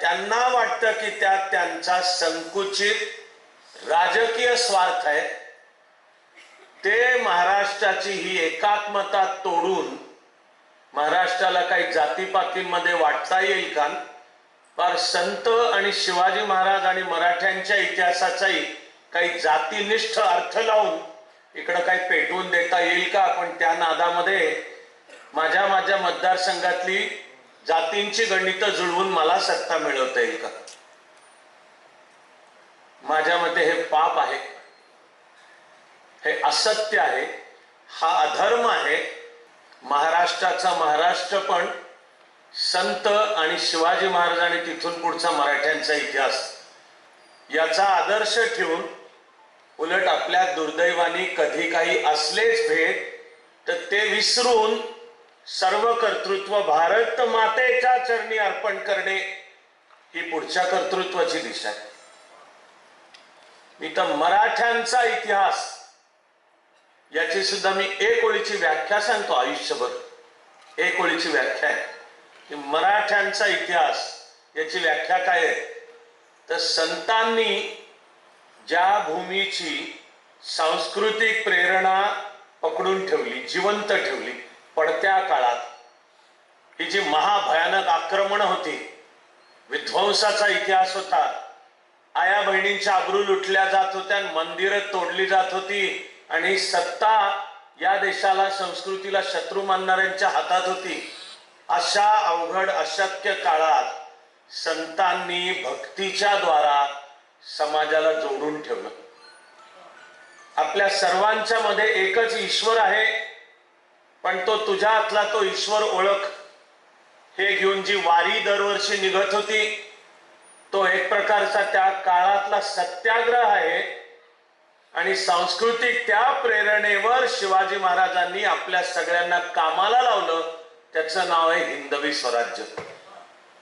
त्यांना वाटतं की त्यात त्यांचा संकुचित राजकीय स्वार्थ आहे। ते महाराष्ट्राची ही एकात्मता तोडून महाराष्ट्राला काही जातीपातींमध्ये वाटता येईल का, पर संत आणि शिवाजी महाराज आणि मराठ्यांच्या इतिहासाचाही काही जातीनिष्ठ अर्थ लावून इकडे काही पेटवून देता येईल का। पण त्या नादामध्ये माझ्या मतदारसंघातली जातींची गणितं जुळवून मला सत्ता मिळवता येईल का। माझ्या मते हे पाप आहे, हे असत्य आहे, हा अधर्म आहे। महाराष्ट्राचा महाराष्ट्र पण संत आणि शिवाजी महाराज आणि तिथून पुढचा मराठ्यांचा इतिहास याचा आदर्श ठेवून उलट आपल्या दुर्दैवाने कधी काही असलेच भेद तर ते विसरून सर्व कर्तृत्व भारत मातेच्या चरणी अर्पण करणे ही पुढच्या कर्तृत्वाची दिशा आहे। मी तर मराठ्यांचा इतिहास याची सुद्धा मी एक ओळीची व्याख्या सांगतो, आयुष्यभर एक ओळीची व्याख्या आहे की मराठ्यांचा इतिहास याची व्याख्या काय आहे तर संतांनी ज्या भूमीची सांस्कृतिक प्रेरणा पकडून ठेवली, जिवंत ठेवली पडत्या काळात, ही जी महाभयानक आक्रमण होती, विध्वंसाचा इतिहास होता, आया बहिणींच्या अब्रू लुटल्या जात होत्या, मंदिरं तोडली जात होती आणि सत्ता या देशाला संस्कृतीला शत्रू मानणाऱ्यांच्या हातात होती। अशा अवघड अशक्य काळात संतांनी भक्तीच्या द्वारा समाजाला जोडून ठेवलं। आपल्या सर्वांच्या मध्ये एकच ईश्वर आहे, पण तो तुझ्यातला तो ईश्वर ओळख हे घेऊन जी वारी दरवर्षी निघत होती तो एक प्रकारचा त्या काळातला सत्याग्रह आहे। आणि सांस्कृतिक त्या प्रेरणेवर शिवाजी महाराजांनी आपल्या सगळ्यांना कामाला लावलं, त्याचं नाव आहे हिंदवी स्वराज्य।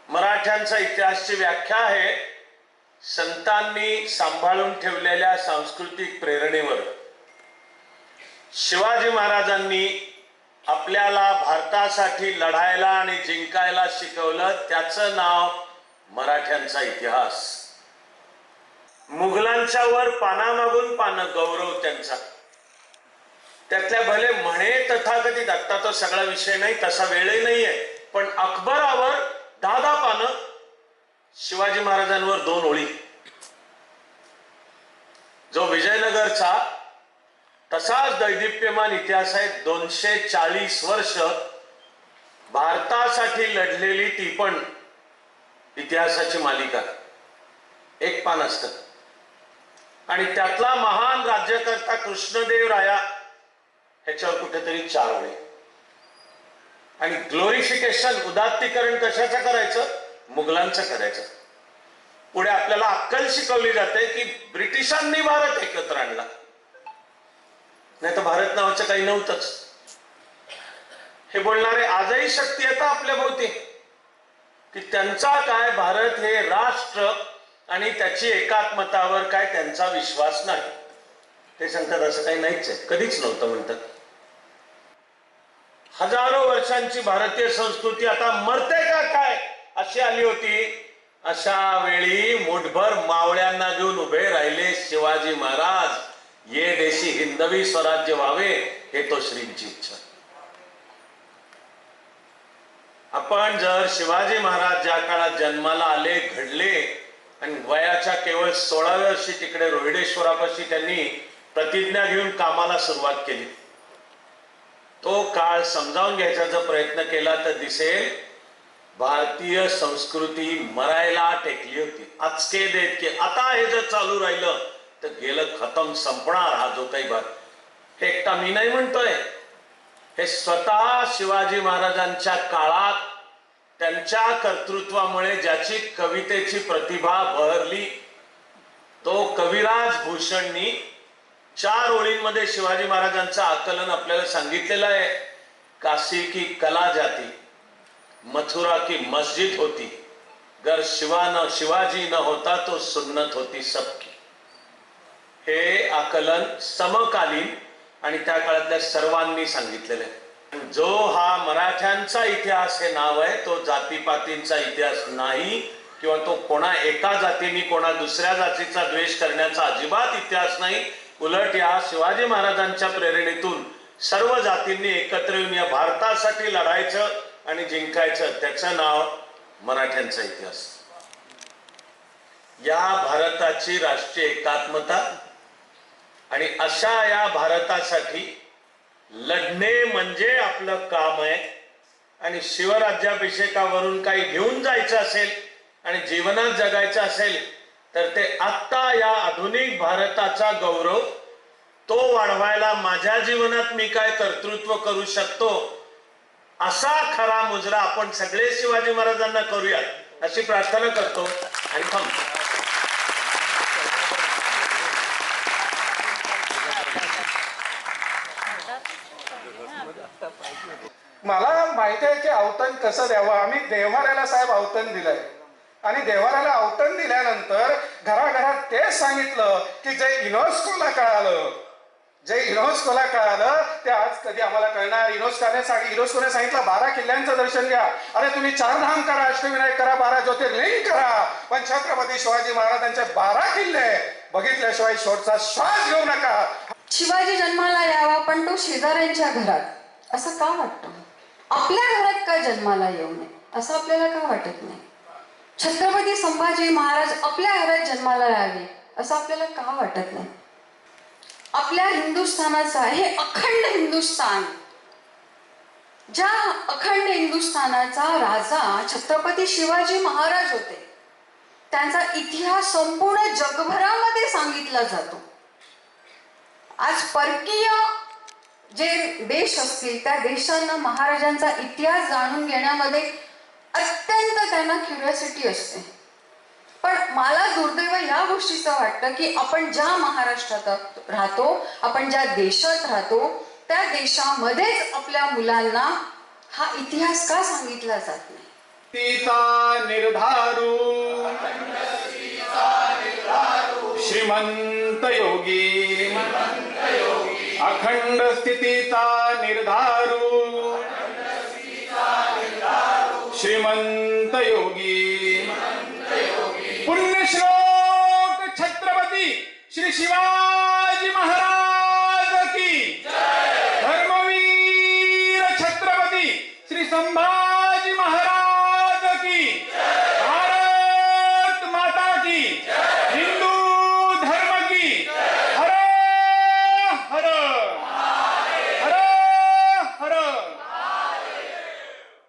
मराठ्यांचा इतिहासची व्याख्या आहे संतांनी सांभाळून ठेवलेल्या सांस्कृतिक प्रेरणेवर शिवाजी महाराजांनी आपल्याला भारतासाठी लढायला आणि जिंकायला शिकवलं, त्याचं नाव मराठ्यांचा इतिहास। मुघलांच्या वर पानामागून पानं गौरव त्यांचा, त्यातल्या भले म्हणे तथाकथित, आता तो सगळा विषय नाही, तसा वेळही नाहीये, पण अकबरावर 10 पानं, शिवाजी महाराजांवर 2 ओळी। जो विजयनगरचा तसाच दैदिप्यमान इतिहास आहे, 240 वर्ष भारतासाठी लढलेली ती पण इतिहासाची मालिका, 1 पान असतं। आणि त्यातला महान राज्यकर्ता कृष्णदेवराया ह्याच्यावर कुठेतरी 4 ओळी। आणि ग्लोरिफिकेशन, उदात्तीकरण कशाचं करायचं, मुघलांचं करायचं। पुढे आपल्याला अक्कल शिकवली जाते की ब्रिटिशांनी भारत एकत्र आणला, नाही तर भारत नावाचं काही नव्हतंच। हे बोलणारे आजही शक्ती येतात आपल्या भोवती की त्यांचा काय भारत हे राष्ट्र आणि त्याची एकात्मतावर काय त्यांचा विश्वास नाही। ते सांगतात असं काही नाहीच आहे, कधीच नव्हतं म्हणतात। हजारो वर्षांची भारतीय संस्कृती आता मरते का काय अशी आली होती। अशा वेळी मुठभर मावळ्यांना घेऊन उभे राहिले शिवाजी महाराज, ये देशी हिंदवी स्वराज्य व्हावे हे तो श्रींची इच्छा। आपण जर शिवाजी महाराज ज्या काळात जन्माला आले, घडले आणि वयाच्या केवळ 16व्या वर्षी तिकडे रोहिडेश्वरापाशी त्यांनी प्रतिज्ञा घेऊन कामाला सुरुवात केली, तो काळ समजावून घ्यायचा जर प्रयत्न केला तर दिसेल भारतीय संस्कृती मरायला टेकली होती। आजके देत की आता हे जर चालू राहिलं तर गेलं, खतम, संपणार हा जो काही भाग। हे एकटा मी नाही म्हणतोय, हे स्वतः शिवाजी महाराजांच्या काळात त्यांच्या कर्तृत्वामुळे ज्याची कवितेची प्रतिभा बहरली तो कविराज भूषणनी 4 ओळींमध्ये शिवाजी महाराजांचं आकलन आपल्याला सांगितलेलं आहे। काशी की कला जाती, मथुरा की मस्जिद होती, गर शिवाजी न होता तो सुन्नत होती सबकी। हे आकलन समकालीन आणि त्या काळातल्या सर्वांनी सांगितलेलं आहे। जो हा मराठ्यांचा इतिहास हे नाव आहे, तो जातीपातींचा इतिहास नाही, किंवा तो कोणा एका जातीने कोणा दुसऱ्या जातीचा द्वेष करण्याचा अजिबात इतिहास नाही. उलट या शिवाजी महाराजांच्या प्रेरणेतून सर्व जातींनी एकत्र येऊन या भारतासाठी लढायचं आणि जिंकायचं, त्याचं नाव मराठ्यांचा इतिहास. या भारताची राष्ट्रीय एकात्मता आणि अशा या भारतासाठी लढणे म्हणजे आपलं काम आहे. आणि शिवराज्याभिषेकावरून काही घेऊन जायचं असेल आणि जीवनात जगायचं असेल तर ते आत्ता या आधुनिक भारताचा गौरव तो वाढवायला माझ्या जीवनात मी काय कर्तृत्व करू शकतो असा खरा मुजरा आपण सगळे शिवाजी महाराजांना करूयात अशी प्रार्थना करतो आणि थांबतो. मला माहिती आहे की अवतण कसं द्यावं. आम्ही देव्हाऱ्याला साहेब अवतण दिलंय आणि देव्हाऱ्याला अवतण दिल्यानंतर घराघरात तेच सांगितलं की जे युनेस्कोला कळालं ते आज कधी आम्हाला कळणार. युनेस्कोने सांगितलं 12 किल्ल्यांचं दर्शन घ्या. अरे तुम्ही 4 धाम करा, अष्टविनायक करा, 12 ज्योतिर्लिंग करा, पण छत्रपती शिवाजी महाराजांचे 12 किल्ले बघितल्याशिवाय शेवटचा श्वास घेऊ नका. शिवाजी जन्माला यावा पण तो शेजाऱ्यांच्या घरात असं का वाटतं? आपल्या घरात का जन्माला येऊ नये असं आपल्याला का वाटत नाही? छत्रपती संभाजी महाराज आपल्या घरात जन्माला यावे असं आपल्याला का वाटत नाही? आपल्या हिंदुस्थानाचा हे अखंड हिंदुस्थान, ज्या अखंड हिंदुस्थानाचा राजा छत्रपती शिवाजी महाराज होते, त्यांचा इतिहास संपूर्ण जगभरामध्ये सांगितला जातो. आज परकीय जे देश असतील त्या देशांना महाराजांचा इतिहास जाणून घेण्यामध्ये अत्यंत त्यांना क्युरिओसिटी असते. पण मला दुर्दैव या गोष्टीचं वाटतं की आपण ज्या महाराष्ट्रात राहतो, आपण ज्या देशात राहतो, त्या देशामध्येच आपल्या मुलांना हा इतिहास का सांगितला जात नाही? सीता निर्धारू श्रीमंत योगी अखंड स्थितीचा निर्धारू श्रीमंत योगी पुण्यश्लोक छत्रपती श्री शिवा